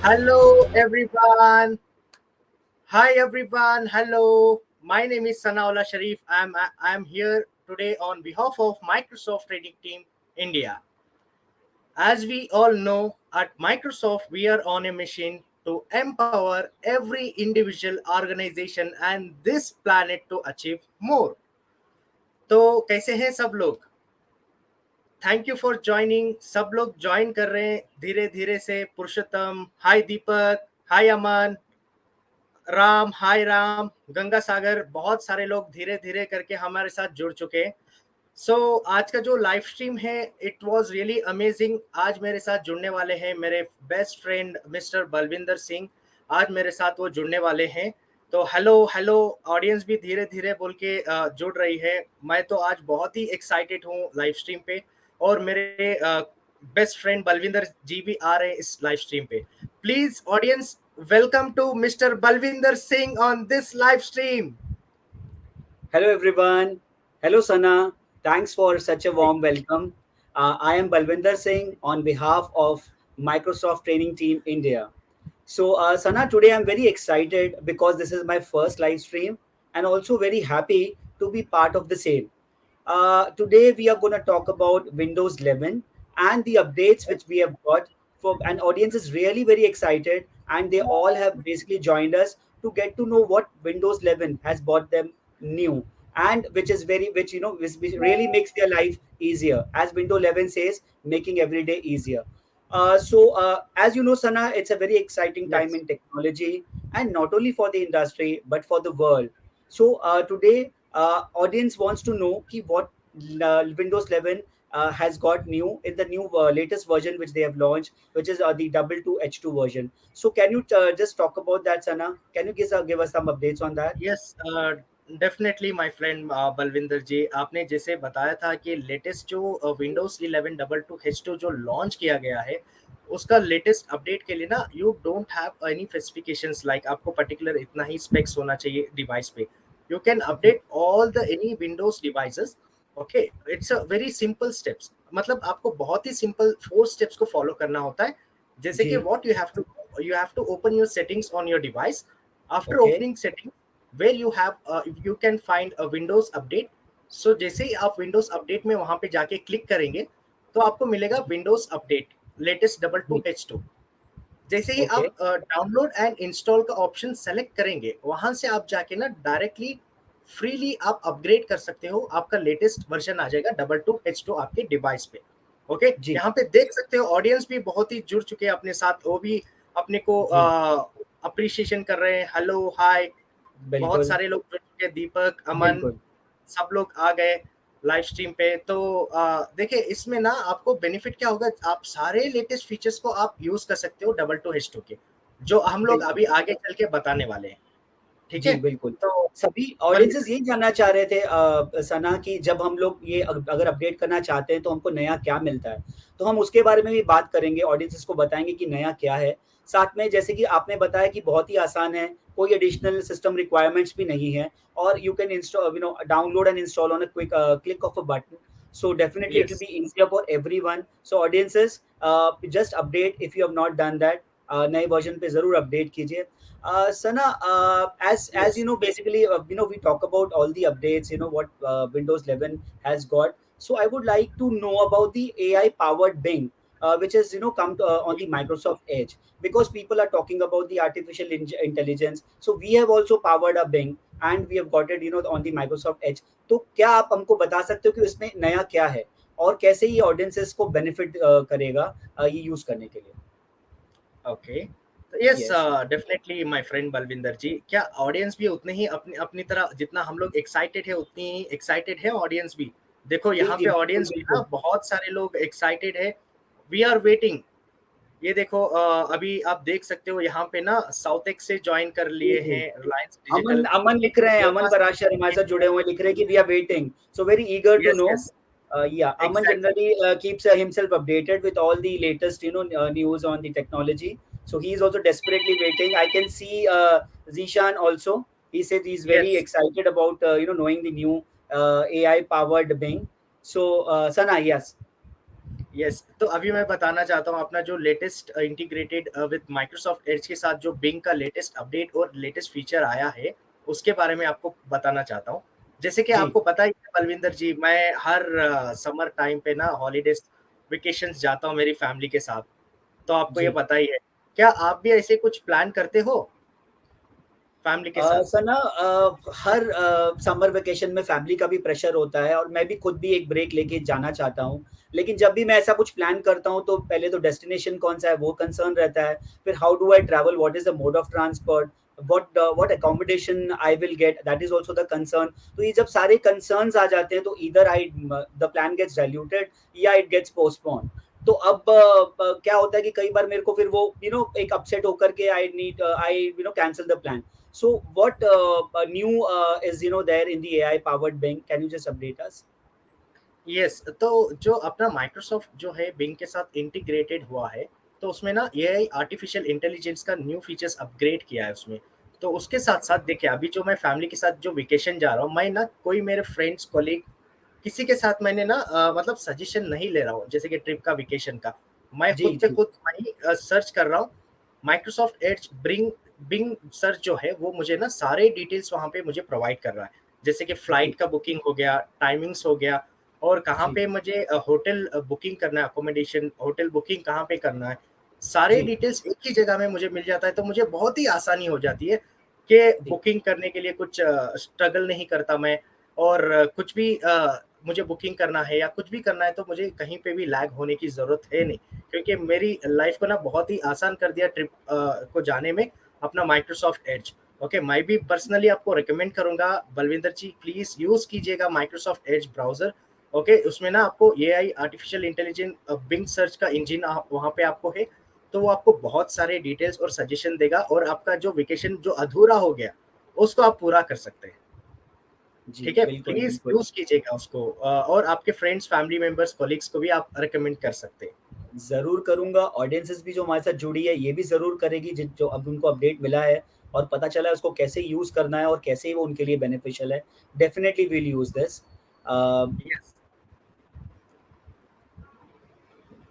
Hello, everyone. Hi, everyone. Hello. My name is Sanaullah Sharif. I'm here today on behalf of Microsoft Trading Team India. As we all know, at Microsoft, we are on a mission to empower every individual organization and this planet to achieve more. तो कैसे हैं सब लोग? Thank you for joining. सब लोग join कर रहे हैं धीरे धीरे से. पुरुषोत्तम, हाय दीपक, हाय अमन, राम, हाय राम, गंगा सागर, बहुत सारे लोग धीरे धीरे करके हमारे साथ जुड़ चुके हैं. सो आज का जो लाइव स्ट्रीम है, इट वाज रियली अमेजिंग. आज मेरे साथ जुड़ने वाले हैं मेरे best friend mister Balwinder Singh. आज मेरे साथ वो जुड़ने वाले हैं. तो हेलो हेलो, ऑडियंस भी धीरे धीरे बोल के जुड़ रही है. मैं तो आज बहुत ही एक्साइटेड हूँ लाइव स्ट्रीम पे. और मेरे बेस्ट फ्रेंड बलविंदर जी भी आ रहे हैं इस लाइव स्ट्रीम पे. Please audience, welcome to Mr. Balvinder Singh on this live stream. Hello, everyone. Hello, Sana. Thanks for such a warm welcome. I am Balvinder Singh on behalf of Microsoft Training Team India. So, Sana, today I'm very excited because this is my first live stream and also very happy to be part of the same. Today, we are going to talk about Windows 11 and the updates which we have got. For an audience is really very excited, and they all have basically joined us to get to know what Windows 11 has brought them new, and which is very which which really makes their life easier. As Windows 11 says, making every day easier. As you know, Sana, it's a very exciting time Yes. in technology, and not only for the industry but for the world. So today, audience wants to know what Windows 11 has got new in the new latest version which they have launched, which is the double two H2 version. So can you just talk about that, Sana? Can you give us some updates on that? Yes, definitely my friend Balwinder ji. आपने जैसे बताया था कि latest जो Windows 11 double two H two जो launch किया गया है, उसका लेटेस्ट अपडेट के लिए ना you don't have any specifications like आपको पर्टिकुलर इतना ही स्पेक्स होना चाहिए डिवाइस पे. You can update all the any Windows devices. Okay, it's a very simple steps. मतलब आपको बहुत ही सिंपल 4 स्टेप्स को फॉलो करना होता है. जैसे कि जी. What you have to open your settings on your device. After Okay. Opening setting, where you can find a Windows update. So जैसे ही आप Windows update में वहां पे जाके क्लिक करेंगे तो आपको मिलेगा Windows update latest double two G. H two. जैसे ही Okay. आप डाउनलोड एंड इंस्टॉल का ऑप्शन सेलेक्ट करेंगे, वहां से आप जाके ना डायरेक्टली फ्रीली आप अपग्रेड कर सकते हो. आपका लेटेस्ट वर्जन आ जाएगा डबल टू एच टू आपके डिवाइस पे. ओके, जी. यहाँ पे देख सकते हो ऑडियंस भी बहुत ही जुड़ चुके हैं अपने साथ. वो भी अपने को जी. अप्रिशिएशन कर रहे हैं. हेलो, हाय. बहुत बिल्कुल. सारे लोग जुड़ चुके हैं. दीपक, अमन, बिल्कुल. सब लोग आ गए लाइव स्ट्रीम पे. तो देखिए, इसमें ना आपको बेनिफिट क्या होगा, आप सारे लेटेस्ट फीचर्स को आप यूज कर सकते हो डबल टू एच टू के, जो हम लोग बिल्कुल. अभी आगे चल के बताने वाले हैं. ठीक है. जी, बिल्कुल। तो सभी ऑडियंसेस बलविंदर. यही जानना चाह रहे थे सना कि जब हम लोग ये अगर अपडेट करना चाहते हैं तो हमको नया क्या मिलता है? तो हम उसके बारे में भी बात करेंगे, ऑडियंसेस को बताएँगे कि नया क्या है। साथ में जैसे कि आपने बताया कि बहुत ही आसान है, कोई एडिशनल सिस्टम रिक्वायरमेंट्स भी नहीं है और you can download and install on a click of a button. So definitely it will yes. be easier for everyone. So audiences, just update if you have not done that. नए version पे ज़रूर update कीजिए. Sana, as you yes. know, basically, we talk about all the updates. You know what Windows 11 has got. So I would like to know about the AI powered Bing, which is come on the Microsoft Edge, because people are talking about the artificial intelligence. So we have also powered a Bing, and we have got it on the Microsoft Edge. तो क्या आप हमको बता सकते हो कि उसमें नया क्या है और कैसे ये ऑडियंसेस को बेनिफिट करेगा ये यूज करने के लिए? Okay. Yes, yes. Definitely my friend Balwinder ji. क्या ऑडियंस भी उतने ही अपनी अपनी तरह जितना हम लोग एक्साइटेड है, उतनी ही एक्साइटेड है ऑडियंस भी. देखो जी, यहाँ जी, पे बिल्कुल, ऑडियंस भी ना बिल्कुल. बहुत सारे लोग एक्साइटेड है. We are waiting. ये देखो, अभी आप देख सकते हो यहाँ पे ना साउथ एक्स से ज्वाइन कर जी, लिए जी. हैं रिलायंस अमन डिजिटल. अमन लिख रहे हैं, अमन योगा. पराशर हमारे साथ जुड़े हुए हैं, लिख रहे हैं कि we are waiting, so very eager to yes, no. Yes. Yeah, Aman exactly. generally keeps himself updated with all the latest news on the technology. So he is also desperately waiting. I can see Zishan also. He said he's very yes. excited about knowing the new AI powered Bing. So Sana, yes. Yes, तो अभी मैं बताना चाहता हूँ अपना जो latest integrated with Microsoft edge के साथ जो बिंग का लेटेस्ट अपडेट और लेटेस्ट फीचर आया है, उसके बारे में आपको बताना चाहता हूँ। जैसे कि जी। आपको पता ही है बलविंदर जी, मैं हर समर टाइम पे ना हॉलीडेज वेकेशंस जाता हूँ मेरी फैमिली के साथ, तो आपको ये जी। पता ही है। क्या आप भी ऐसे कुछ प्लान करते हो फैमिली के साथ? सना, हर समर वेकेशन में फैमिली का भी प्रेशर होता है और मैं भी खुद भी एक ब्रेक लेके जाना चाहता हूँ। लेकिन जब भी मैं ऐसा कुछ प्लान करता हूँ तो पहले तो डेस्टिनेशन कौन-सा है वो कंसर्न रहता है। फिर how do I travel, what is the mode of transport, what accommodation I will get, that is also the concern. तो ये जब सारे कंसर्न्स आ जाते हैं तो either I the plan gets diluted या इट गेट्स पोस्टपोन्ड। तो अब क्या होता है कि कई बार मेरे को फिर वो एक अपसेट होकर के I cancel the plan. So what new is there in the AI powered Bing? Can you just update us? Yes, तो जो अपना माइक्रोसॉफ्ट जो है बिंग के साथ इंटीग्रेटेड हुआ है, तो उसमें ना एआई आर्टिफिशियल इंटेलिजेंस का न्यू फीचर्स अपग्रेड किया है उसमें। तो उसके साथ साथ देखिए, अभी जो मैं फैमिली के साथ जो वेकेशन जा रहा हूँ, मैं ना कोई मेरे फ्रेंड्स कोलीग किसी के साथ मैंने ना मतलब सजेशन नहीं ले रहा हूँ, जैसे कि ट्रिप का वेकेशन का। मैं जी, खुद पे जी, खुद वही सर्च कर रहा हूँ। Microsoft Edge bring Bing search जो है वो मुझे ना सारे डिटेल्स वहाँ पे मुझे प्रोवाइड कर रहा है। जैसे कि जी, फ्लाइट का बुकिंग हो गया, टाइमिंग्स हो गया, और कहाँ जी, पे मुझे होटल बुकिंग करना है, अकोमोडेशन होटल बुकिंग कहाँ पे करना है। सारे जी, डिटेल्स एक ही जगह में मुझे मिल जाता है, तो मुझे बहुत ही आसानी हो जाती है कि जी, बुकिंग करने के लिए कुछ स्ट्रगल नहीं करता मैं। और कुछ भी मुझे बुकिंग करना है या कुछ भी करना है, तो मुझे कहीं पे भी लैग होने की ज़रूरत है नहीं, क्योंकि मेरी लाइफ को ना बहुत ही आसान कर दिया ट्रिप को जाने में अपना माइक्रोसॉफ्ट एड्ज। ओके, मैं भी पर्सनली आपको रिकमेंड करूंगा बलविंदर जी, प्लीज यूज कीजिएगा माइक्रोसॉफ्ट एड्ज ब्राउजर। ओके, उसमें ना आपको AI artificial intelligence Bing search का इंजन वहाँ पे आपको है, तो वो आपको बहुत सारे डिटेल्स और सजेशन देगा, और आपका जो वेकेशन जो अधूरा हो गया उसको आप पूरा कर सकते हैं। जी, ठीक है, बिल्कुल, प्लीज बिल्कुल। यूज कीजिएगा उसको, और आपके फ्रेंड्स, फैमिली मेंबर्स, कॉलीग्स को भी आप रिकमेंड कर सकते हैं। ज़रूर करूँगा, ऑडियंसेस भी जो हमारे साथ जुड़ी है, ये भी ज़रूर करेगी जिन जो अब उनको अपडेट मिला है और पता चला है उसको कैसे यूज़ करना है और कैसे वो उनके लिए बेनिफिशियल है। Definitely will use this. A, yes,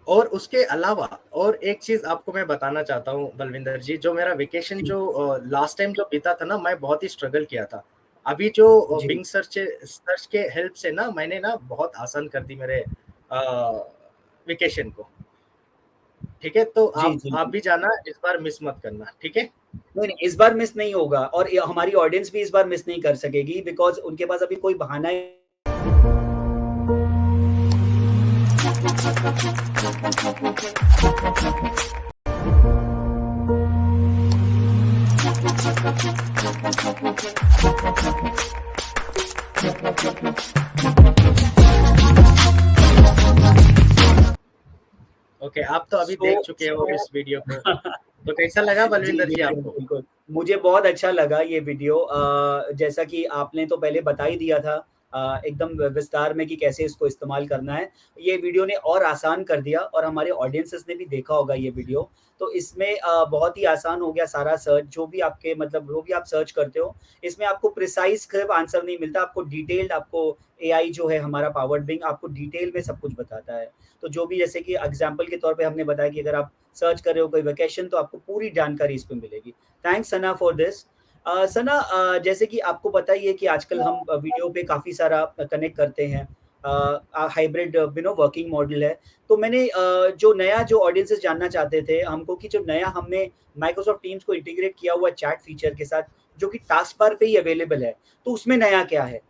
और उसके अलावा और एक चीज आपको मैं बताना चाहता हूँ बलविंदर जी, जो मेरा वेकेशन जी, जो लास्ट टाइम जो बीता था ना, मैं बहुत ही स्ट्रगल किया था। अभी जो जी, बिंग सर्च के हेल्प से ना मैंने ना बहुत आसान कर दी मेरे वेकेशन को। ठीक है, तो जी, जी, आप जी। भी जाना, इस बार मिस मत करना, ठीक है। नहीं, नहीं, इस बार मिस नहीं होगा और ये हमारी ऑडियंस भी इस बार मिस नहीं कर सकेगी बिकॉज़ उनके पास अभी कोई बहाना ही ओके, आप तो अभी सो देख चुके हो सो इस वीडियो को, तो कैसा लगा जी, बलविंदर जी बिल्कुल, आपको? बिल्कुल। मुझे बहुत अच्छा लगा ये वीडियो, जैसा कि आपने तो पहले बता ही दिया था एकदम विस्तार में कि कैसे इसको इस्तेमाल करना है। ये वीडियो ने और आसान कर दिया और हमारे ऑडियंसेस ने भी देखा होगा ये वीडियो। तो इसमें बहुत ही आसान हो गया सारा सर्च, जो भी आपके मतलब जो भी आप सर्च करते हो, इसमें आपको प्रिसाइज़ सिर्फ़ आंसर नहीं मिलता, आपको डिटेल्ड आपको एआई जो है हमारा पावर्ड बिंग आपको डिटेल में सब कुछ बताता है। तो जो भी जैसे कि एग्ज़ाम्पल के तौर पे हमने बताया कि अगर आप सर्च कर रहे हो कोई वेकेशन तो आपको पूरी जानकारी इस पे मिलेगी। Thanks Sana for this. Sana, जैसे कि आपको पता ही है कि आजकल हम वीडियो पे काफ़ी सारा कनेक्ट करते हैं। हाइब्रिड वर्किंग मॉडल है। तो मैंने जो नया जो ऑडियंसेस जानना चाहते थे हमको कि जो नया हमने माइक्रोसॉफ्ट टीम्स को इंटीग्रेट किया हुआ चैट फीचर के साथ जो कि टास्क बार पे ही अवेलेबल है, तो उसमें नया क्या है?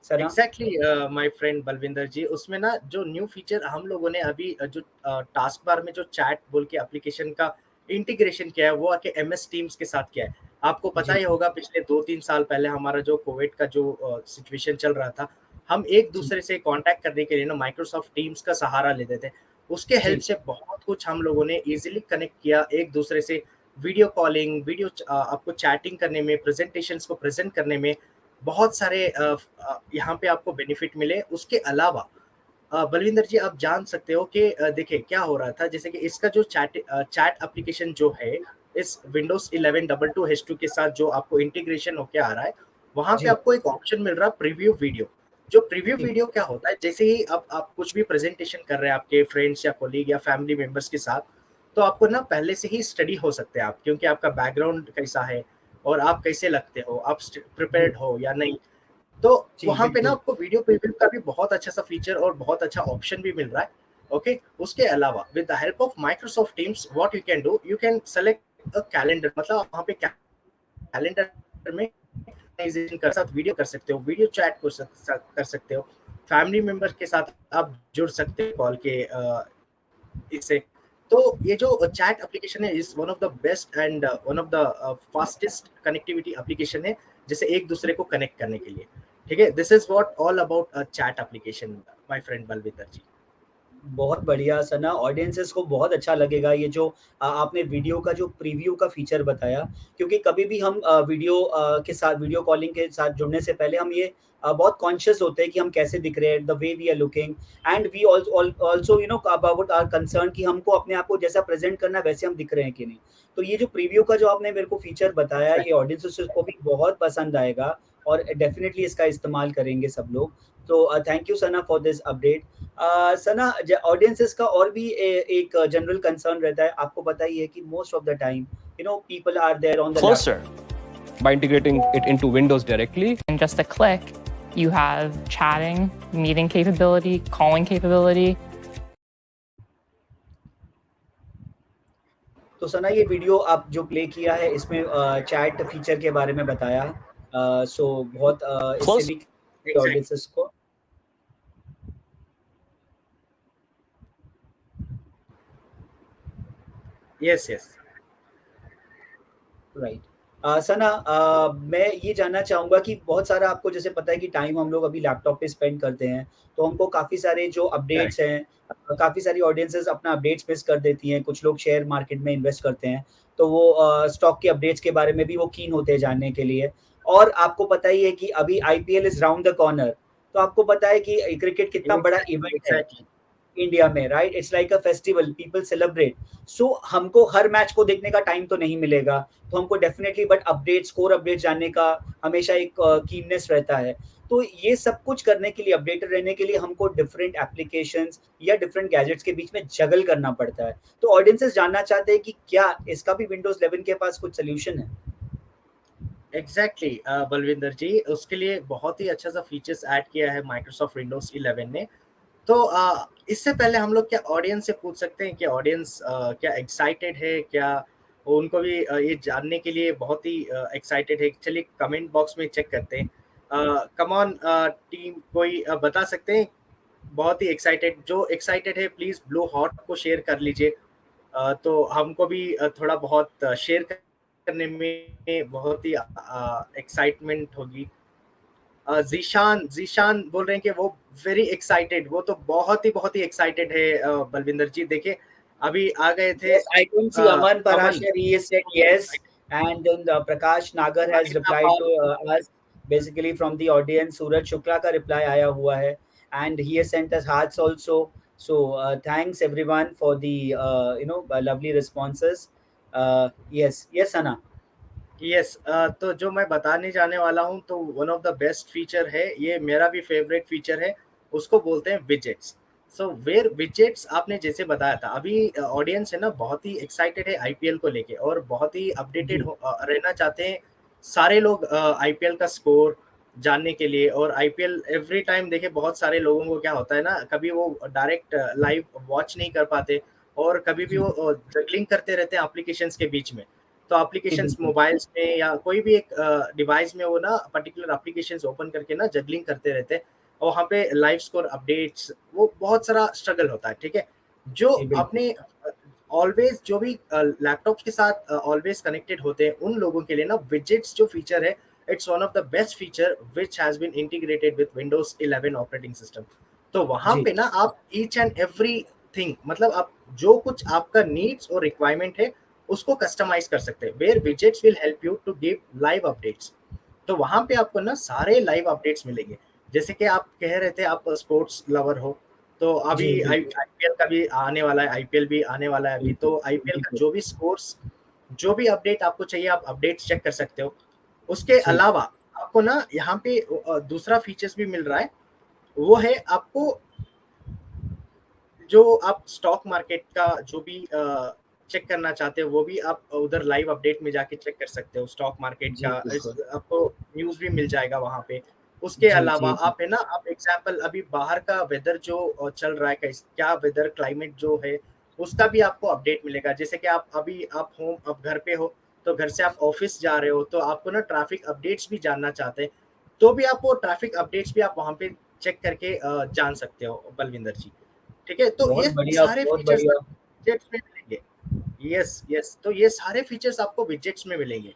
सना? एग्जैक्टली माय फ्रेंड बलविंदर जी, उसमें ना जो न्यू फीचर हम लोगों ने अभी जो टास्क बार में जो चैट बोल के एप्लीकेशन का इंटीग्रेशन किया है, वो आके एमएस टीम्स के साथ किया है। आपको पता जी, ही होगा, पिछले 2-3 साल पहले हमारा जो कोविड का जो सिचुएशन चल रहा था, हम एक जी, दूसरे से कांटेक्ट करने के लिए ना माइक्रोसॉफ्ट टीम्स का सहारा लेते थे। उसके हेल्प जी, से बहुत कुछ हम लोगों ने इजीली कनेक्ट किया एक दूसरे से, वीडियो कॉलिंग, आपको चैटिंग करने में, प्रेजेंटेशंस को प्रेजेंट करने में बहुत सारे यहाँ पे आपको बेनिफिट मिले। उसके अलावा बलविंदर जी, आप जान सकते हो कि देखिए क्या हो रहा था, जैसे कि इसका जो चैट एप्लीकेशन जो है, इस विंडोज 11 22 H2 के साथ जो आपको इंटीग्रेशन होके आ रहा है, वहां पे जी, आपको एक ऑप्शन मिल रहा है प्रीव्यू वीडियो। जो प्रीव्यू ठीक। वीडियो क्या होता है, जैसे ही अब आप कुछ भी प्रेजेंटेशन कर रहे हैं आपके फ्रेंड्स या कोलीग या फैमिली मेंबर्स के साथ, तो आपको ना पहले से ही स्टडी हो सकते हैं आप, क्योंकि आपका बैकग्राउंड कैसा है और आप कैसे लगते हो, आप जी प्रिपेयर्ड हो या नहीं। तो जी वहां पे ना बिल्कुल। आपको वीडियो प्रीव्यू का भी बहुत अच्छा सा फीचर और बहुत अच्छा ऑप्शन भी मिल रहा है। ओके, उसके अलावा with the help of Microsoft teams what you can do, you can select a calendar, मतलब वहां पे कैलेंडर में कर साथ वीडियो कर सकते हो, वीडियो चैट कर सकते हो, फैमिली मेंबर के साथ आप जुड़ सकते हो कॉल के इससे। तो ये जो चैट एप्लीकेशन है is one of the best and one of the fastest connectivity application है, जैसे एक दूसरे को कनेक्ट करने के लिए। ठीक है, this is what all about a chat application, my friend Balwinder ji. बहुत बढ़िया सना, ऑडियंसेस को बहुत अच्छा लगेगा ये जो आपने वीडियो का जो प्रीव्यू का फीचर बताया, क्योंकि कभी भी हम वीडियो के साथ, वीडियो कॉलिंग के साथ जुड़ने से पहले हम ये बहुत कॉन्शियस होते हैं कि हम कैसे दिख रहे हैं, the way we are looking, and we also you know about our concern कि हमको अपने आप को जैसा प्रेजेंट करना है वैसे हम दिख रहे हैं कि नहीं। तो ये जो प्रीव्यू का जो आपने मेरे को फीचर बताया, ये ऑडियंसेस को भी बहुत पसंद आएगा और डेफिनेटली इसका इस्तेमाल करेंगे सब लोग। तो thank you Sana for this update. Sana, audiences का और भी एक जनरल कंसर्न रहता है, आपको पता ही है कि most of the time you know people are there on the closer by integrating it into Windows directly. In just a click, you have chatting, meeting capability, calling capability. तो सना, ये video आप जो प्ले किया है इसमें chat feature के बारे में बताया, सो बहुत इससे Close. भी एग्जैक्ट, ऑडियंसेस को यस यस। राइट। सना, मैं ये जानना चाहूँगा कि बहुत सारा आपको जैसे पता है कि टाइम हम लोग अभी लैपटॉप पे स्पेंड करते हैं, तो हमको काफ़ी सारे जो अपडेट्स हैं, काफ़ी सारी ऑडियंसेस अपना अपडेट्स मिस कर देती हैं। कुछ लोग शेयर मार्केट में इन्वेस्ट करते हैं, तो वो स्टॉक के अपडेट्स के बारे में भी वो कीन होते हैं जानने के लिए। और आपको पता ही है कि अभी IPL is round the corner, तो आपको पता है कि क्रिकेट कितना बड़ा इवेंट है एग्जैक्टली। इंडिया में, right? It's like a festival, people celebrate. So हमको हर मैच को देखने का टाइम तो नहीं मिलेगा, तो हमको definitely but update, score update जानने का हमेशा एक कीननेस रहता है। तो ये सब कुछ करने के लिए, अपडेटेड रहने के लिए हमको डिफरेंट एप्लीकेशंस या डिफरेंट गैजेट्स के बीच में जगल करना पड़ता है। तो ऑडियंसेस जानना चाहते हैं कि क्या इसका भी विंडोज 11 के पास कुछ सोल्यूशन है? एग्जैक्टली बलविंदर जी, उसके लिए बहुत ही अच्छा सा फीचर्स ऐड किया है माइक्रोसॉफ्ट विंडोज 11 ने। तो इससे पहले हम लोग क्या ऑडियंस से पूछ सकते हैं कि ऑडियंस क्या एक्साइटेड है, क्या उनको भी ये जानने के लिए बहुत ही एक्साइटेड है? चलिए कमेंट बॉक्स में चेक करते हैं। कम ऑन टीम, कोई बता सकते हैं बहुत ही एक्साइटेड? जो एक्साइटेड है प्लीज ब्लू हॉट को शेयर कर लीजिए, तो हमको भी थोड़ा बहुत शेयर करने में बहुत ही एक्साइटमेंट होगी। जीशान जीशान बोल रहे हैं कि वो वेरी एक्साइटेड, वो तो बहुत ही एक्साइटेड है। बलविंदर जी देखिए, अभी आ गए थे Yes, I can see Aman Aman. Parashar. He has said yes, and then Prakash Nagar has replied to us basically from the audience. Suraj Shukla का reply आया हुआ है, and he has sent us hearts also. So thanks everyone for the lovely responses. Yes, yes, Anna. Yes, तो जो मैं बताने जाने वाला हूँ, तो one of the best feature है, ये मेरा भी फेवरेट फीचर है, उसको बोलते हैं विजेट्स। सो वेयर विजेट्स, आपने जैसे बताया था, अभी ऑडियंस है ना बहुत ही एक्साइटेड है आईपीएल को लेके और बहुत ही अपडेटेड जी रहना चाहते हैं सारे लोग आईपीएल का स्कोर जानने के लिए। और आईपीएल एवरी टाइम देखे, बहुत सारे लोगों को क्या होता है ना, कभी वो डायरेक्ट लाइव वॉच नहीं कर पाते और कभी भी जी वो जगलिंग करते रहते हैं एप्लीकेशंस के बीच में। तो जी एप्लीकेशंस बिल्कुल। मोबाइल्स में या कोई भी एक डिवाइस में वो ना पर्टिकुलर एप्लीकेशंस ओपन करके ना जगलिंग करते रहते हैं, और वहाँ पे लाइव स्कोर अपडेट्स, वो बहुत सारा स्ट्रगल होता है। ठीक है, जो जी बिल्कुल। अपने ऑलवेज जो भी लैपटॉप के साथ ऑलवेज कनेक्टेड होते हैं उन लोगों के लिए ना विजेट्स जो फीचर है, it's one of the best feature which has been integrated with Windows 11 operating system. तो वहां जी पे ना आप ईच एंड एवरी थिंग, मतलब आप जो कुछ आपका नीड्स और रिक्वायरमेंट है उसको कस्टमाइज कर सकते हैं, where widgets will help you to give live updates. तो वहां पे आपको ना सारे लाइव अपडेट्स मिलेंगे। जैसे कि आप कह रहे थे आप स्पोर्ट्स लवर हो, तो जी अभी बिल्कुल। आईपीएल का भी आने वाला है, आईपीएल भी आने वाला है अभी, बिल्कुल तो आईपीएल का बिल्कुल। जो भी स्कोर्स, जो भी अपडेट आपको चाहिए आप अपडेट्स चेक कर सकते हो। उसके जी अलावा आपको ना यहाँ पे दूसरा फीचर्स भी मिल रहा है, वो है आपको जो आप स्टॉक मार्केट का जो भी चेक करना चाहते हो वो भी आप उधर लाइव अपडेट में जाके चेक कर सकते हो स्टॉक मार्केट जी का बिल्कुल। आपको न्यूज भी मिल जाएगा वहां पे। उसके जी अलावा जी जी। आप है ना आप एग्जाम्पल अभी बाहर का वेदर जो चल रहा है क्या वेदर क्लाइमेट जो है उसका भी आपको अपडेट मिलेगा। जैसे कि आप अभी आप होम अब घर पे हो तो घर से आप ऑफिस जा रहे हो तो आपको ना ट्रैफिक अपडेट्स भी जानना चाहते हैं तो भी आप वो ट्रैफिक अपडेट्स भी आप वहां पे चेक करके जान सकते हो बलविंदर जी। ठीक है तो बहुत ये बढ़िया, सारे बहुत फीचर्स बढ़िया। विजेट्स में मिलेंगे। यस यस तो ये सारे फीचर्स आपको विजेट्स में मिलेंगे।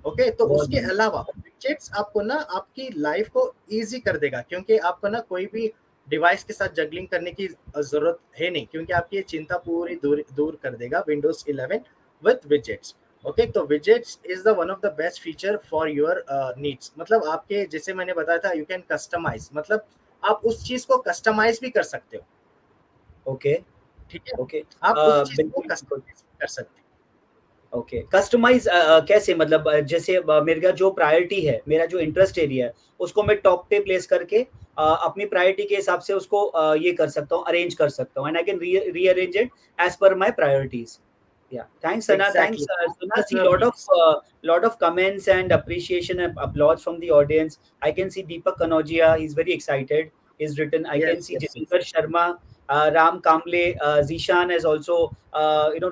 ओके तो बहुत उसके बढ़िया। अलावा विजेट्स आपको ना आपकी लाइफ को इजी कर देगा क्योंकि आपको ना कोई भी डिवाइस के साथ जगलिंग करने की जरूरत है नहीं क्योंकि आपकी ये चिंता पूरी दूर दूर कर देगा विंडोज 11 विथ विजेट्स। ओके तो widgets is the one of the best feature for your needs मतलब आपके जैसे मैंने बताया था यू कैन कस्टमाइज मतलब आप उस चीज को कस्टमाइज भी कर सकते हो। ओके। ठीक है ओके। आप उस चीज को बिल्कुल बिल्कुल। कस्टमाइज कर सकते ओके, कस्टमाइज कैसे, मतलब जैसे मेरा जो प्रायोरिटी है, मेरा जो इंटरेस्ट एरिया है, उसको मैं टॉप पे प्लेस करके अपनी प्रायोरिटी के हिसाब से उसको ये कर सकता हूँ, अरेंज कर सकता हूँ, and I can rearrange it as per my priorities. Yeah, thanks हो Sana. Exactly Thanks Sana. See lot of comments and appreciation and applause from the audience. I can see Deepak Kanodia. He's very excited. He's written. I can yes see yes yes Jitinder Sharma, Ram Kamble, Zishan has also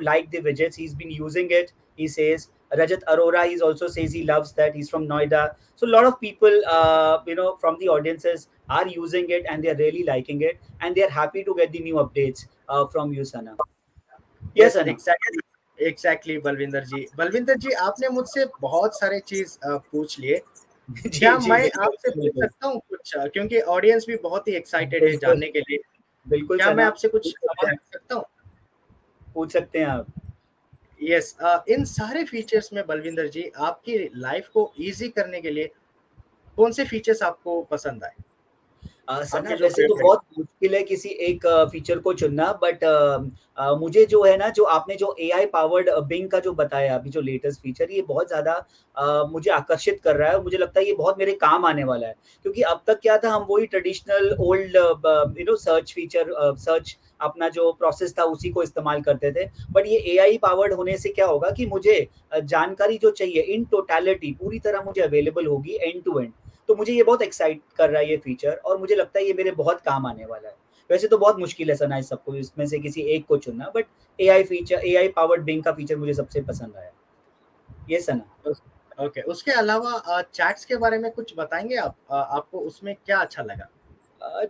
liked the widgets. He's been using it. He says Rajat Arora. He also says he loves that. He's from Noida. So a lot of people from the audiences are using it and they are really liking it and they are happy to get the new updates from you, Sana. Yes, yes Sana. Exactly exactly Balwinder ji आपने मुझसे बहुत सारे चीज पूछ लिए। जी, क्या जी, मैं बिल्कुल, आपसे पूछ बिल्कुल। सकता हूँ कुछ क्योंकि ऑडियंस भी बहुत ही एक्साइटेड है बिल्कुल, जानने के लिए। बिल्कुल क्या मैं सना, आपसे कुछ पूछ सकते सवाल हैं, पूछ सकता हूँ? पूछ सकते हैं आप। यस इन सारे फीचर्स में बलविंदर जी आपकी लाइफ को इजी करने के लिए कौन से फीचर्स आपको पसंद आए? सना आपके जो वैसे तो फेवरेट? बहुत मुश्किल है किसी एक फीचर को चुनना, बट मुझे जो है ना, जो आपने जो एआई पावर्ड बिंग का जो बताया अभी, जो लेटेस्ट फीचर, ये बहुत ज़्यादा मुझे आकर्षित कर रहा है और मुझे लगता है ये बहुत मेरे काम आने वाला है। क्योंकि अब तक क्या था, हम वही traditional old search feature, search अपना जो प्रोसेस था उसी को इस्तेमाल करते थे। बट ये एआई पावर्ड होने से क्या होगा कि मुझे जानकारी जो चाहिए इन टोटलिटी पूरी तरह मुझे अवेलेबल होगी एंड टू एंड। तो मुझे ये बहुत एक्साइट कर रहा है ये फीचर, और मुझे लगता है ये मेरे बहुत काम आने वाला है। वैसे तो बहुत मुश्किल है सना इस सबको इसमें से किसी एक को चुनना, but AI feature, AI powered Bing का फीचर मुझे सबसे पसंद आया। ये सना। ओके उसके अलावा चैट्स के बारे में कुछ बताएंगे आप आपको उसमें क्या अच्छा लगा?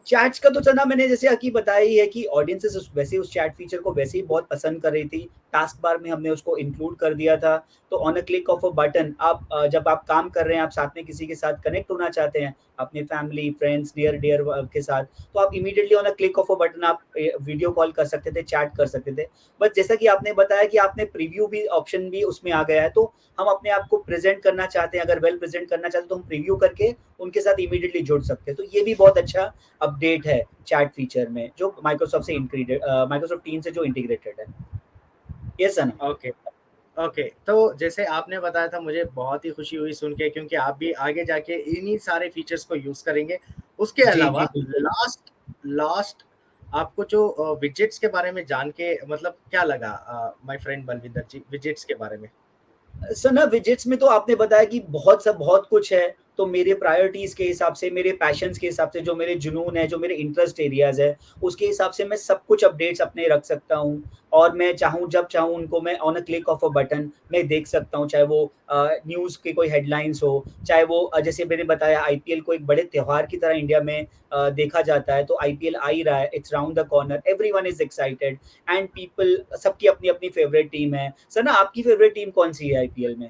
चैट्स का तो चना मैंने जैसे अकी बताया ही है कि ऑडियंसेस वैसे उस चैट फीचर को वैसे ही बहुत पसंद कर रही थी। टास्क बार में हमने उसको इंक्लूड कर दिया था। तो on a click of a button आप जब आप काम कर रहे हैं, आप साथ में किसी के साथ कनेक्ट होना चाहते हैं, अपने फैमिली फ्रेंड्स डियर डियर के साथ, तो आप immediately on a click of a button आप वीडियो कॉल कर सकते थे, चैट कर सकते थे। बट जैसा कि आपने बताया कि आपने प्रीव्यू भी ऑप्शन भी उसमें आ गया है, तो हम अपने आप को प्रेजेंट करना चाहते हैं, अगर वेल प्रेजेंट करना चाहते हैं तो हम प्रीव्यू करके उनके साथ इमीडिएटली जुड़ सकते हैं। तो ये भी बहुत अच्छा अपडेट है चैट फीचर में, जो माइक्रोसॉफ्ट टीम से जो इंटीग्रेटेड है। यस सना। ओके ओके तो जैसे आपने बताया था मुझे बहुत ही खुशी हुई सुन के क्योंकि आप भी आगे जाके इन्हीं सारे फीचर्स को यूज करेंगे। उसके जी जी अलावा बिल्कुल। लास्ट लास्ट आपको जो विजेट्स के बारे में जान के मतलब क्या लगा my friend Balwinder ji widgets के बारे में? सर ना, विजेट्स में तो आपने बताया कि बहुत कुछ है। तो मेरे प्रायोरिटीज के हिसाब से, मेरे पैशंस के हिसाब से, जो मेरे जुनून है, जो मेरे इंटरेस्ट एरियाज है, उसके हिसाब से मैं सब कुछ अपडेट्स अपने रख सकता हूँ। और मैं चाहूँ जब चाहूँ उनको मैं on a click of a button मैं देख सकता हूँ। चाहे वो न्यूज़ के कोई हेडलाइंस हो, चाहे वो जैसे मैंने बताया आईपीएल को एक बड़े त्योहार की तरह इंडिया में देखा जाता है। तो आईपीएल आ ही रहा है, it's round the corner, everyone is excited and people, सबकी अपनी अपनी फेवरेट टीम है। सर ना, आपकी फेवरेट टीम कौन सी है आईपीएल में?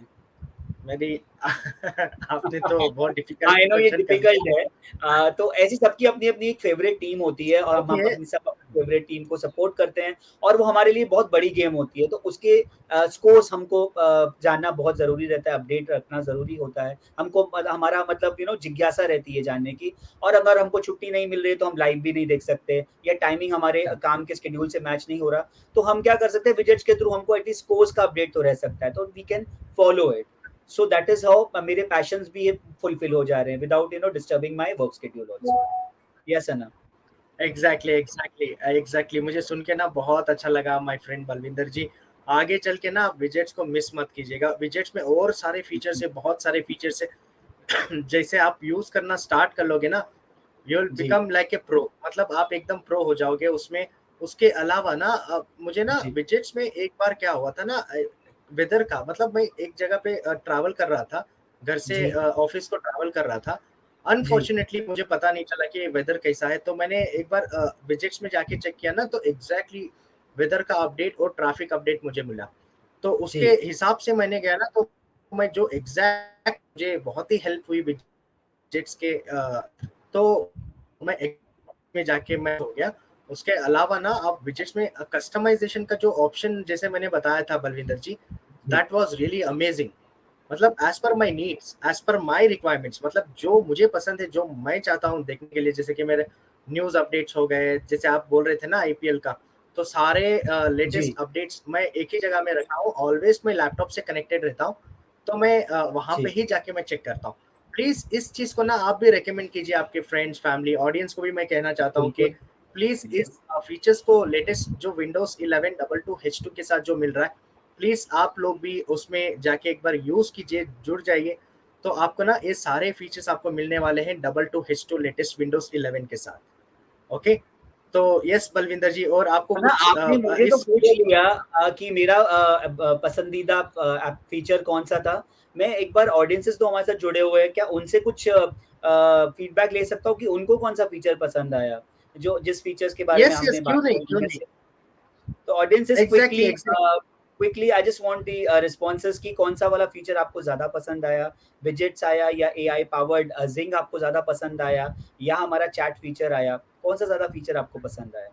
मेरी आपने तो बहुत डिफिकल्ट आई नो ये क्वेश्चन कर डिफिकल्ट है। तो ऐसी सबकी अपनी अपनी एक फेवरेट टीम होती है, और हम दिया। अपनी सब अपनी फेवरेट टीम को सपोर्ट करते हैं। और वो हमारे लिए बहुत बड़ी गेम होती है, तो उसके स्कोर्स हमको जानना बहुत जरूरी रहता है, अपडेट रखना जरूरी होता है हमको। हमारा मतलब जिज्ञासा रहती है जानने की। और अगर हमको छुट्टी नहीं मिल रही है तो हम लाइव भी नहीं देख सकते, या टाइमिंग हमारे काम के शेड्यूल से मैच नहीं हो रहा, तो हम क्या कर सकते हैं, विजेट्स के थ्रू हमको एटलीस्ट स्कोर्स का अपडेट तो रह सकता है, तो we can follow it. So that is how मेरे पैशंस भी फुलफिल हो जा रहे हैं without disturbing my work schedule also. Yes Sana. Exactly मुझे सुन के ना बहुत अच्छा लगा माय फ्रेंड बलविंदर जी। आगे चल के ना आप विजेट्स को मिस मत कीजिएगा। विजेट्स में और सारे फीचर्स है, बहुत सारे फीचर्स है। जैसे आप यूज करना स्टार्ट कर लोगे ना, यू विल जी बिकम लाइक ए प्रो, मतलब आप एकदम प्रो हो जाओगे उसमें। उसके अलावा ना मुझे ना जी विजेट्स में एक बार क्या हुआ था ना, वेदर का, मतलब मैं एक जगह पे ट्रैवल कर रहा था, घर से जी ऑफिस को ट्रैवल कर रहा था। जी अनफॉर्चुनेटली मुझे पता नहीं चला कि वेदर कैसा है, तो मैंने एक बार विजेट्स में जाके चेक किया ना, तो एग्जैक्टली वेदर का अपडेट और ट्रैफिक अपडेट मुझे मिला। तो उसके जी हिसाब से मैंने गया ना, तो मैं जो एग्जैक्ट, मुझे बहुत ही हेल्प हुई विजेट्स के, तो मैं में जाके मैं हो गया। उसके अलावा ना आप विजेट्स में कस्टमाइजेशन का जो ऑप्शन जैसे मैंने बताया था बलविंदर जी, जी दैट वाज रियली अमेजिंग। मतलब as per my needs, as per my requirements, मतलब जो मुझे पसंद है, जो मैं चाहता हूँ देखने के लिए, जैसे कि मेरे न्यूज अपडेट्स हो गए, जैसे आप बोल रहे थे ना आईपीएल का, तो सारे जी लेटेस्ट अपडेट्स मैं एक ही जगह में रखा हूँ। ऑलवेज मैं लैपटॉप से कनेक्टेड रहता हूँ, तो मैं वहां पे जी ही जाके मैं चेक करता हूँ। प्लीज इस चीज को ना आप भी रेकमेंड कीजिए आपके फ्रेंड्स, फैमिली, ऑडियंस को भी मैं कहना चाहता हूँ कि बिल्कुल प्लीज बिल्कुल। इस फीचर्स को, लेटेस्ट जो विंडोज 11 22H2 के साथ जो मिल रहा है, प्लीज आप लोग भी उसमें जाके एक बार यूज कीजिए, जुड़ जाइए। तो आपको ना ये सारे फीचर्स आपको मिलने वाले हैं 22H2 लेटेस्ट विंडोज 11 के साथ। ओके, तो यस बलविंदर जी, और आपको है ना, कुछ आपने मुझे तो इस पूछ लिया कि मेरा पसंदीदा फीचर कौन सा था। मैं एक बार ऑडियंसेस तो हमारे साथ जुड़े हुए हैं, क्या उनसे कुछ फीडबैक ले सकता हूँ कि उनको कौन सा फीचर पसंद आया, जो जिस फीचर्स के बारे में यस यस, हमने बात क्यों नहीं की क्यों नहीं, जैसे। तो audiences exactly quickly exactly. Quickly I just want the responses की कौन सा वाला फीचर आपको ज्यादा पसंद आया, विजेट्स आया या एआई पावर्ड जिंग आपको ज्यादा पसंद आया, या हमारा चैट फीचर आया, कौन सा ज्यादा फीचर आपको पसंद आया।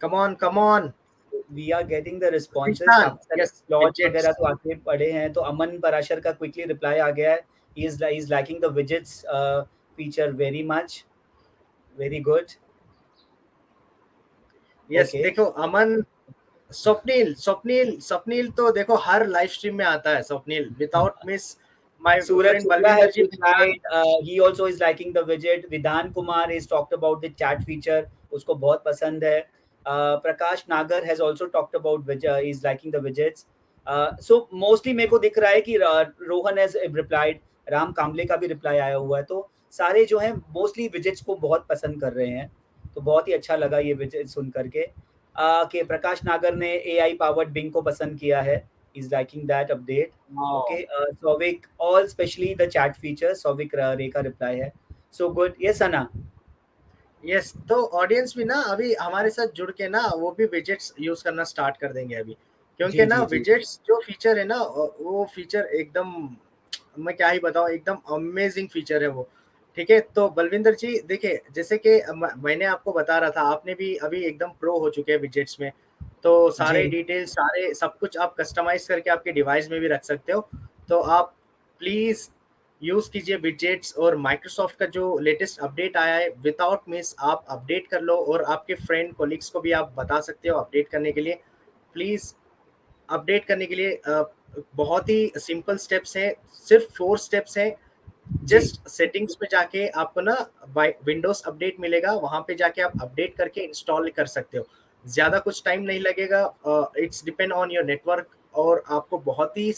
Come on come on. We are getting the responses, Krishnan, काफी सारे यस स्लॉट्स वगैरह विजेट्स। तो आगे पड़े हैं। तो अमन पराशर का क्विकली रिप्लाई आ गया है, he is liking the widgets feature very much, very good. Yes okay, देखो अमन, स्वप्निल स्वप्निल स्वप्निल तो देखो हर लाइव स्ट्रीम में आता है Swapnil, without miss. My Suraj friend Shukla Balwinder has ji replied, he also is liking the widget. Vidhan Kumar has talked about the chat feature, उसको बहुत पसंद है। प्रकाश नागर has also talked about is liking the widgets. So mostly मेरे को दिख रहा है कि रोहन has replied, राम कामले का भी रिप्लाई आया हुआ है। तो सारे जो हैं मोस्टली विजेट्स को बहुत पसंद कर रहे हैं, तो बहुत ही अच्छा लगा ये विजेट सुन करके। कि प्रकाश नागर ने AI पावर्ड बिंग को पसंद किया है, is liking that update. Okay, Souvik, all especially the chat feature, Souvik Ray का reply है। So good, yes Anna। Yes, तो ऑडियंस भी ना अभी हमारे साथ जुड़ के ना वो भी विजेट्स यूज करना स्टार्ट कर देंगे अभी, क्योंकि जी ना जी जी विजेट्स जो फीचर है ना, वो फीचर एकदम, मैं क्या ही बताऊं, एकदम अमेजिंग फीचर है वो। ठीक है, तो बलविंदर जी देखिए, जैसे कि मैंने आपको बता रहा था, आपने भी अभी एकदम प्रो हो चुके हैं विजेट्स में, तो सारे जी डिटेल्स, सारे सब कुछ आप कस्टमाइज करके आपके डिवाइस में भी रख सकते हो। तो आप प्लीज यूज कीजिए विजेट्स, और माइक्रोसॉफ्ट का जो लेटेस्ट अपडेट आया है विदाउट मिस आप अपडेट कर लो, और आपके फ्रेंड कोलिग्स को भी आप बता सकते हो अपडेट करने के लिए। प्लीज अपडेट करने के लिए बहुत ही सिंपल स्टेप्स है, सिर्फ 4 स्टेप्स है। जी जस्ट सेटिंग्स में जाके आपको ना विंडोज अपडेट मिलेगा, वहां पे जाके आप अपडेट करके इंस्टॉल कर सकते हो। ज्यादा कुछ टाइम नहीं लगेगा, it's depend on your network, और आपको बहुत ही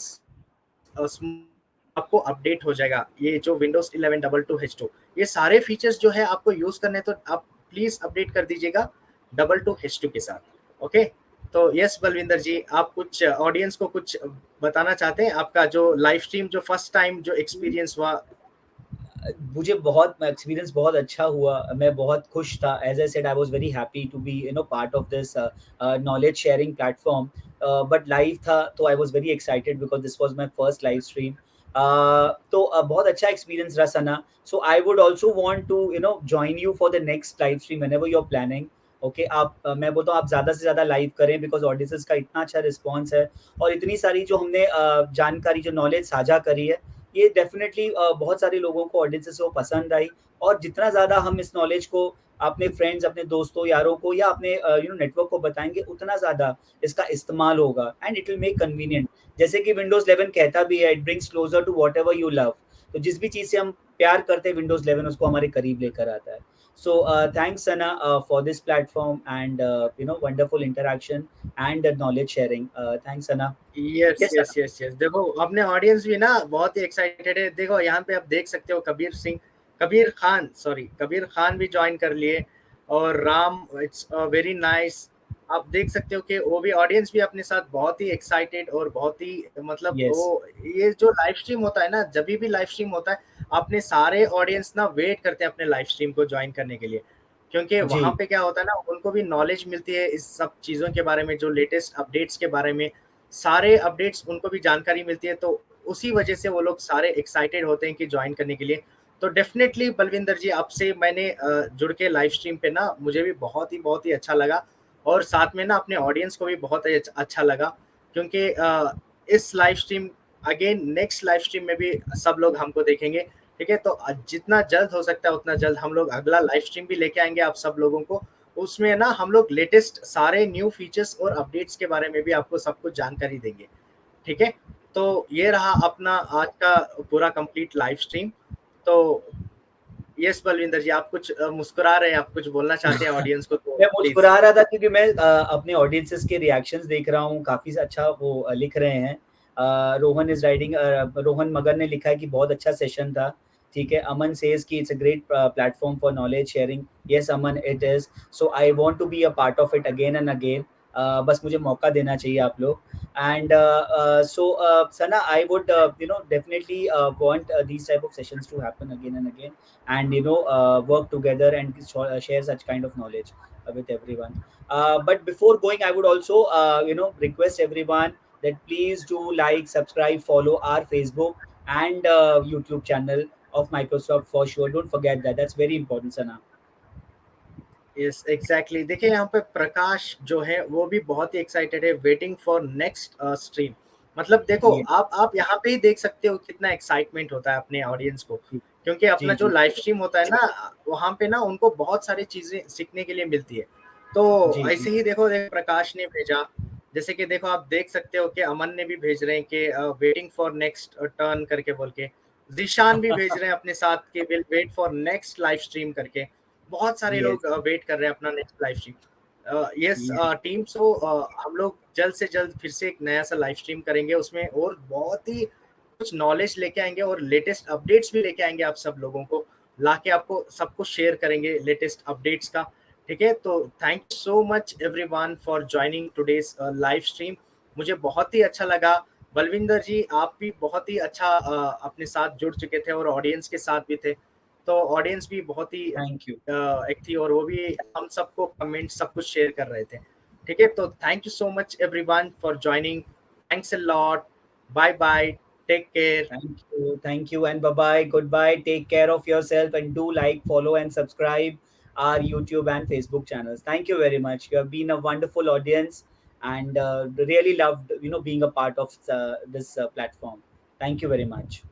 आपको अपडेट हो जाएगा ये जो विंडोज 11 22H2। ये सारे फीचर्स जो है आपको यूज करने, तो आप प्लीज अपडेट कर दीजिएगा 22H2 के साथ। ओके, तो यस बलविंदर जी, आप कुछ ऑडियंस को कुछ बताना चाहते हैं, आपका जो लाइव स्ट्रीम जो फर्स्ट टाइम जो एक्सपीरियंस हुआ। मुझे बहुत एक्सपीरियंस बहुत अच्छा हुआ, मैं बहुत खुश था। As I said, I was very happy to be part of this knowledge sharing platform. But live था तो I was very excited because this was my first live stream. तो बहुत अच्छा एक्सपीरियंस रहा Sana. So I would also want to join you for the next live stream whenever you are planning. Okay, आप मैं बोलता हूँ आप ज़्यादा से ज़्यादा लाइव करें, बिकॉज ऑडियंसेस का इतना अच्छा रिस्पॉन्स है, और इतनी सारी जो हमने जानकारी, जो नॉलेज साझा करी है, ये डेफिनेटली बहुत सारे लोगों को, ऑडियंसेस को पसंद आई। और जितना ज़्यादा हम इस नॉलेज को अपने फ्रेंड्स, अपने दोस्तों, यारों को, या अपने नेटवर्क को बताएंगे, उतना ज़्यादा इसका इस्तेमाल होगा, and it will make convenient. जैसे कि विंडोज 11 कहता भी है, it brings closer to whatever you love. तो जिस भी चीज़ से हम प्यार करते विंडोज 11 उसको हमारे करीब लेकर आता है. So thanks Sana for this platform and wonderful interaction and knowledge sharing. Thanks Sana. Yes Yes yes Sana. Yes yes, देखो अपने ऑडियंस भी ना बहुत ही एक्साइटेड है. देखो यहाँ पे आप देख सकते हो कबीर खान भी ज्वाइन कर लिए, और राम, इट्स वेरी नाइस. आप देख सकते हो कि वो भी ऑडियंस भी अपने साथ बहुत ही एक्साइटेड और बहुत ही मतलब Yes. वो, ये जो लाइव स्ट्रीम होता है ना, जब भी लाइव स्ट्रीम होता है अपने सारे ऑडियंस ना वेट करते हैं अपने लाइव स्ट्रीम को ज्वाइन करने के लिए, क्योंकि वहां जी. पे क्या होता है ना, उनको भी नॉलेज मिलती है इस सब चीज़ों के बारे में, जो लेटेस्ट अपडेट्स के बारे में, सारे अपडेट्स उनको भी जानकारी मिलती है. तो उसी वजह से वो लोग सारे एक्साइटेड होते हैं कि ज्वाइन करने के लिए. तो डेफिनेटली बलविंदर जी, आपसे मैंने जुड़ के लाइव स्ट्रीम पे ना मुझे भी बहुत ही अच्छा लगा, और साथ में ना अपने ऑडियंस को भी बहुत ही अच्छा लगा, क्योंकि इस live stream, again next live stream में भी सब लोग हमको देखेंगे. ठीक है, तो जितना जल्द हो सकता है उतना जल्द हम लोग अगला लाइव स्ट्रीम भी लेके आएंगे आप सब लोगों को. उसमें ना हम लोग लेटेस्ट सारे न्यू फीचर्स और अपडेट्स के बारे में भी आपको सब कुछ जानकारी देंगे. ठीक है, तो ये रहा अपना आज का पूरा कंप्लीट लाइव स्ट्रीम. तो यस बलविंदर जी, आप कुछ मुस्कुरा रहे हैं, आप कुछ बोलना चाहते हैं ऑडियंस को, तो मैं प्लीज. मुस्कुरा रहा था क्योंकि मैं अपने ऑडियंसेस के रिएक्शंस देख रहा हूँ, काफी अच्छा वो लिख रहे हैं. रोहन मगर ने लिखा है कि बहुत अच्छा सेशन था. ठीक है. अमन सेज कि it's a great platform for knowledge sharing. Yes Aman, it is. So I want to be a part of it again and again. बस मुझे मौका देना चाहिए आप लोग. And Sana, I would definitely want these type of sessions to happen again and again, and work together and share such kind of knowledge with everyone. But before going, I would also request everyone that please do like, subscribe, follow our Facebook and YouTube channel of Microsoft for sure. Don't forget that. That's very important, Sana. Yes exactly, देखिए यहाँ पे प्रकाश जो है वो भी बहुत ही excited है, waiting for next stream. मतलब देखो, Yeah. आप यहाँ पे ही देख सकते हो कितना एक्साइटमेंट होता है अपने ऑडियंस को, क्योंकि अपना जी जो जी लाइव स्ट्रीम होता है ना, वहाँ पे ना उनको बहुत सारी चीजें सीखने के लिए मिलती है. तो जी जी. ऐसे ही देखो, प्रकाश ने भेजा, जैसे कि देखो आप देख सकते हो कि अमन ने भी भेज रहे हैं कि वेटिंग फॉर नेक्स्ट टर्न करके बोल के, जिशान भी भेज रहे हैं अपने साथ कि will wait for next live stream करके. बहुत सारे Yes. लोग वेट कर रहे हैं अपना next live stream. Yes Yes. Team, so हम लोग जल्द से जल्द फिर से एक नया सा लाइव स्ट्रीम करेंगे, उसमें और बहुत ही कुछ नॉलेज लेके आएंगे और लेटेस्ट अपडेट्स भी लेके आएंगे आप सब लोगों को, लाके आपको सब कुछ शेयर करेंगे लेटेस्ट अपडेट्स का. ठीक है, तो thank you so much everyone for joining today's live stream. मुझे बहुत ही अच्छा लगा. बलविंदर जी, आप भी बहुत ही अच्छा अपने साथ जुड़ चुके थे और ऑडियंस के साथ भी थे. तो ऑडियंस भी बहुत ही Thank you. एक थी, और वो भी हम सबको कमेंट सब कुछ शेयर कर रहे थे. ठीक है, तो thank you so much everyone for joining. Thanks a lot. Bye bye. Take care. Thank you, and bye bye. Goodbye. Take care of yourself and do like, follow, and subscribe our YouTube and Facebook channels. Thank you very much. You have been a wonderful audience, and really loved being a part of this platform. Thank you very much.